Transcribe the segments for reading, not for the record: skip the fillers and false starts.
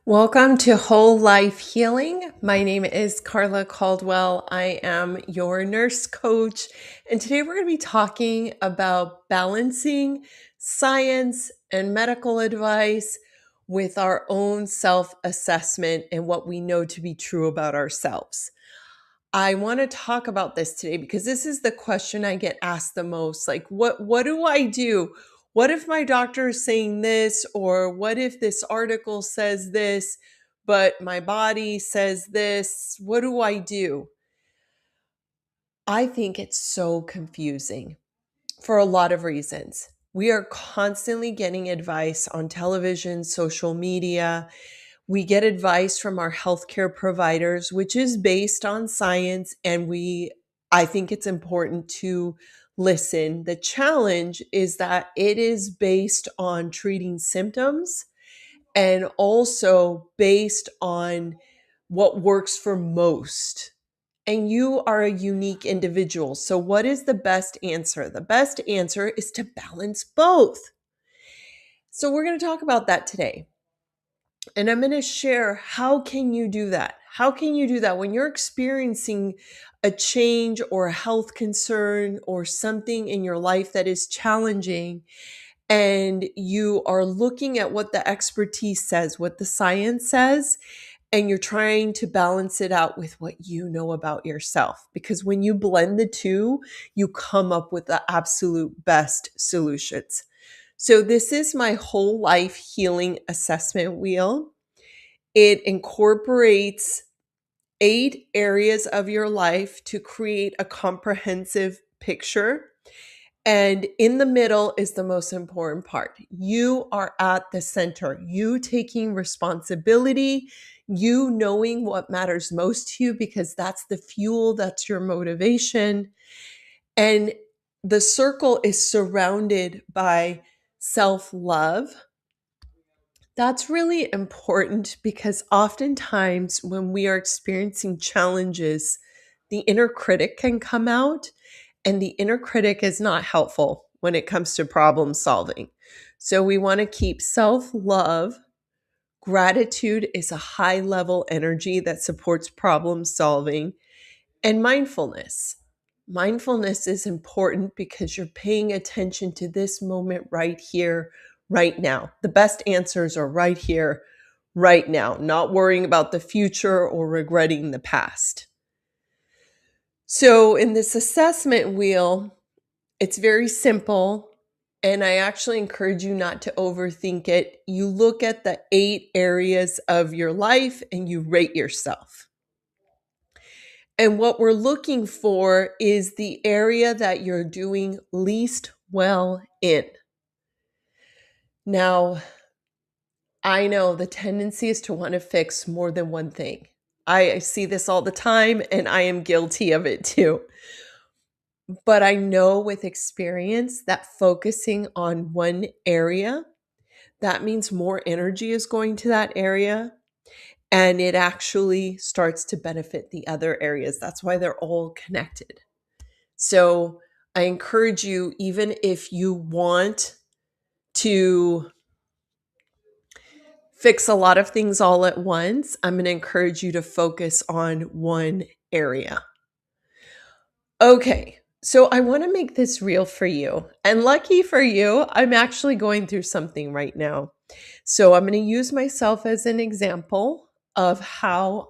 Welcome to Whole Life Healing. My name is Carla Caldwell. I am your nurse coach. And today we're going to be talking about balancing science and medical advice with our own self assessment and what we know to be true about ourselves. I want to talk about this today because this is the question I get asked the most. Like, what do I do? What if my doctor is saying this, or what if this article says this, but my body says this? What do I do? I think it's so confusing for a lot of reasons. We are constantly getting advice on television, social media. We get advice from our healthcare providers, which is based on science, and I think it's important to listen. The challenge is that it is based on treating symptoms and also based on what works for most. And you are a unique individual. So, what is the best answer? The best answer is to balance both. So, we're going to talk about that today. And I'm going to share how can you do that? How can you do that when you're experiencing a change or a health concern or something in your life that is challenging, and you are looking at what the expertise says, what the science says, and you're trying to balance it out with what you know about yourself. Because when you blend the two, you come up with the absolute best solutions. So, this is my whole life healing assessment wheel. It incorporates 8 areas of your life to create a comprehensive picture. And in the middle is the most important part. You are at the center, you taking responsibility, you knowing what matters most to you, because that's the fuel, that's your motivation. And the circle is surrounded by self love. That's really important because oftentimes when we are experiencing challenges, the inner critic can come out, and the inner critic is not helpful when it comes to problem solving. So we want to keep self love. Gratitude is a high level energy that supports problem solving, and mindfulness. Mindfulness is important because you're paying attention to this moment right here, right now. The best answers are right here, right now, not worrying about the future or regretting the past. So, in this assessment wheel, it's very simple. And I actually encourage you not to overthink it. You look at the 8 areas of your life and you rate yourself. And what we're looking for is the area that you're doing least well in. Now, I know the tendency is to want to fix more than one thing. I see this all the time, and I am guilty of it too. But I know with experience that focusing on one area, that means more energy is going to that area, and it actually starts to benefit the other areas. That's why they're all connected. So I encourage you, even if you want to fix a lot of things all at once, I'm going to encourage you to focus on one area. Okay, so I want to make this real for you. And lucky for you, I'm actually going through something right now. So I'm going to use myself as an example of how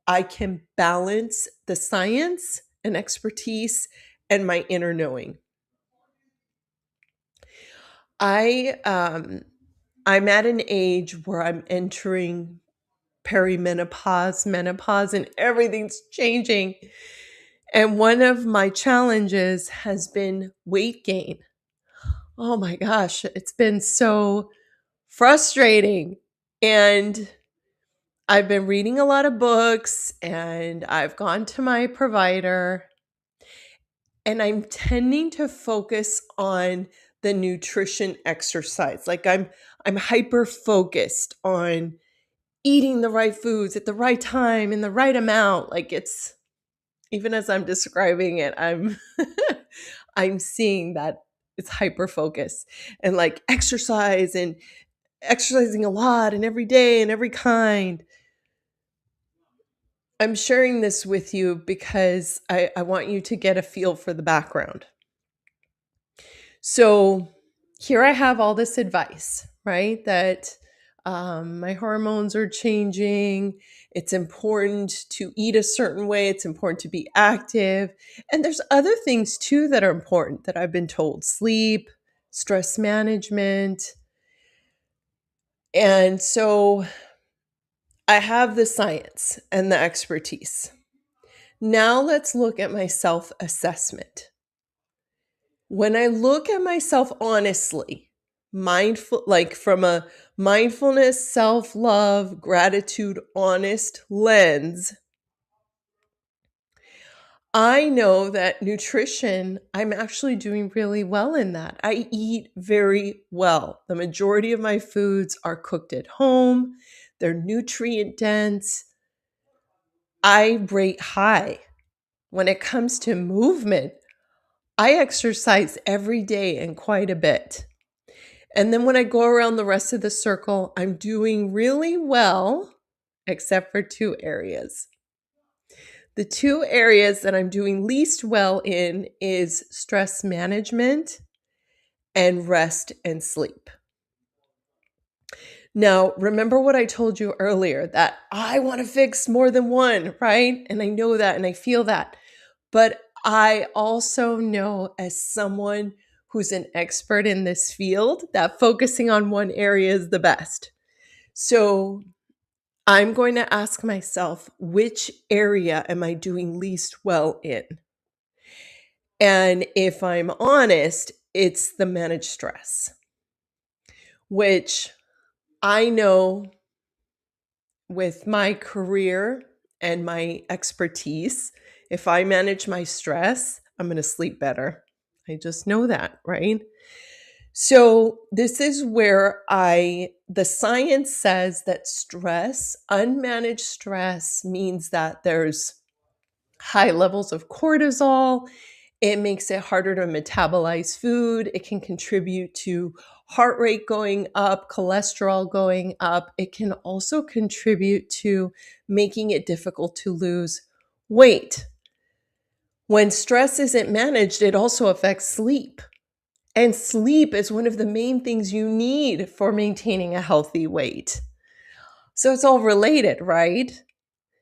I can balance the science and expertise and my inner knowing. I'm at an age where I'm entering perimenopause, menopause, and everything's changing. And one of my challenges has been weight gain. Oh my gosh, it's been so frustrating. And I've been reading a lot of books and I've gone to my provider, and I'm tending to focus on the nutrition exercise. Like I'm hyper focused on eating the right foods at the right time in the right amount. Like, it's, even as I'm describing it, I'm I'm seeing that it's hyper focus and like exercise, and exercising a lot and every day and every kind. I'm sharing this with you because I want you to get a feel for the background. So here I have all this advice, right? That my hormones are changing. It's important to eat a certain way. It's important to be active. And there's other things too that are important that I've been told: sleep, stress management. And so I have the science and the expertise. Now let's look at my self assessment. When I look at myself honestly, mindful, like from a mindfulness, self love, gratitude, honest lens, I know that nutrition, I'm actually doing really well in that. I eat very well. The majority of my foods are cooked at home, they're nutrient dense. I rate high. When it comes to movement, I exercise every day and quite a bit. And then when I go around the rest of the circle, I'm doing really well, except for two areas. The two areas that I'm doing least well in is stress management and rest and sleep. Now, remember what I told you earlier, that I want to fix more than one, right? And I know that and I feel that. But I also know, as someone who's an expert in this field, that focusing on one area is the best. So I'm going to ask myself, which area am I doing least well in? And if I'm honest, it's the managed stress, which I know with my career and my expertise, if I manage my stress, I'm going to sleep better. I just know that, right? So this is where the science says that stress, unmanaged stress, means that there's high levels of cortisol. It makes it harder to metabolize food. It can contribute to heart rate going up, cholesterol going up. It can also contribute to making it difficult to lose weight. When stress isn't managed, it also affects sleep. And sleep is one of the main things you need for maintaining a healthy weight. So it's all related, right?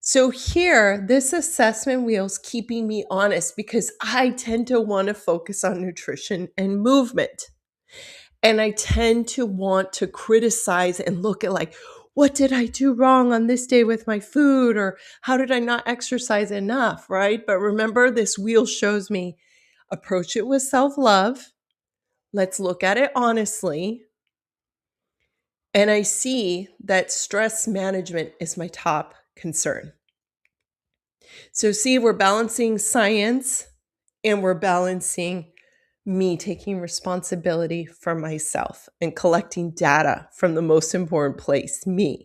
So here, this assessment wheel's keeping me honest because I tend to want to focus on nutrition and movement. And I tend to want to criticize and look at, like, what did I do wrong on this day with my food? Or how did I not exercise enough, right? But remember, this wheel shows me approach it with self-love. Let's look at it honestly. And I see that stress management is my top concern. So, see, we're balancing science and we're balancing me taking responsibility for myself and collecting data from the most important place, me.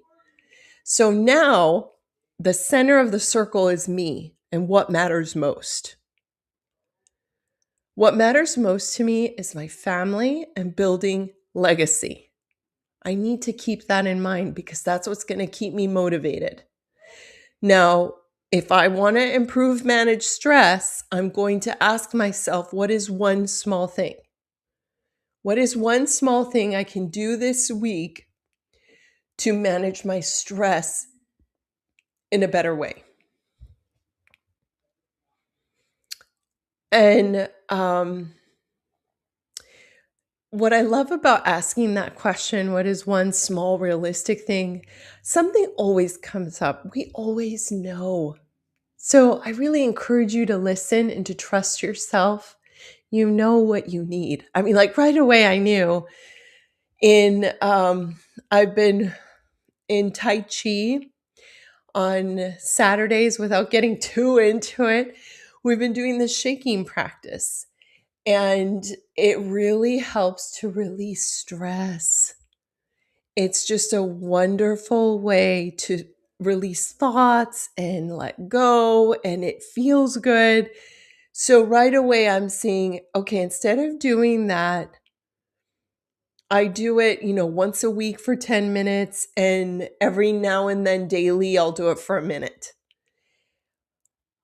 So now the center of the circle is me and what matters most. What matters most to me is my family and building legacy. I need to keep that in mind because that's what's going to keep me motivated. Now, if I want to improve manage stress, I'm going to ask myself, what is one small thing? What is one small thing I can do this week to manage my stress in a better way? And what I love about asking that question, what is one small realistic thing? Something always comes up. We always know. So I really encourage you to listen and to trust yourself. You know what you need. I mean, like right away, I knew. I've been in Tai Chi on Saturdays without getting too into it. We've been doing this shaking practice, and it really helps to release stress. It's just a wonderful way to release thoughts and let go, and it feels good. So right away, I'm seeing, okay, instead of doing that, I do it, once a week for 10 minutes, and every now and then daily, I'll do it for a minute.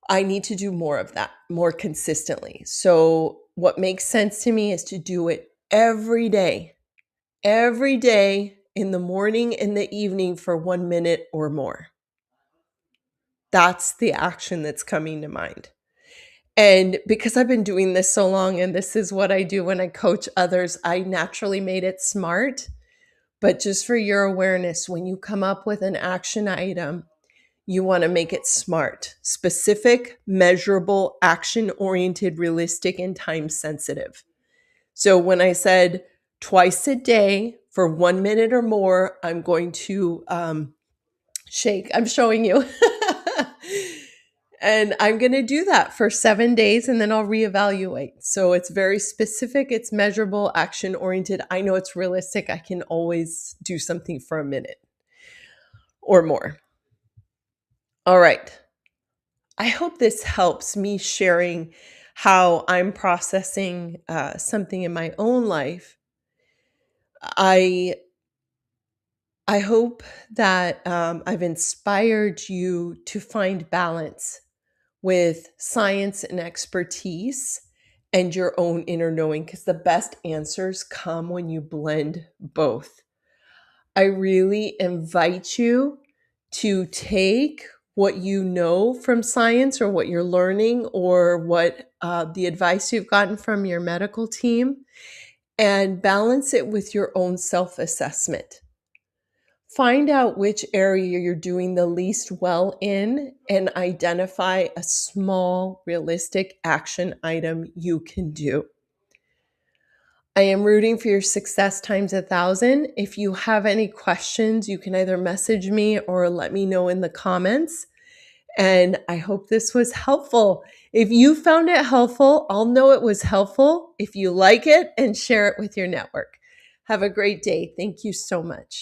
I need to do more of that more consistently. So, what makes sense to me is to do it every day in the morning and the evening for 1 minute or more. That's the action that's coming to mind. And because I've been doing this so long, and this is what I do when I coach others, I naturally made it SMART. But just for your awareness, when you come up with an action item, you want to make it SMART: specific, measurable, action oriented, realistic, and time sensitive. So when I said twice a day for 1 minute or more, I'm going to shake. I'm showing you. And I'm going to do that for 7 days, and then I'll reevaluate. So it's very specific, it's measurable, action oriented. I know it's realistic. I can always do something for a minute or more. All right. I hope this helps me sharing how I'm processing something in my own life. I I hope that I've inspired you to find balance with science and expertise and your own inner knowing, because the best answers come when you blend both. I really invite you to take what you know from science, or what you're learning, or what the advice you've gotten from your medical team, and balance it with your own self assessment. Find out which area you're doing the least well in, and identify a small, realistic action item you can do. I am rooting for your success times 1,000. If you have any questions, you can either message me or let me know in the comments. And I hope this was helpful. If you found it helpful, I'll know it was helpful if you like it and share it with your network. Have a great day. Thank you so much.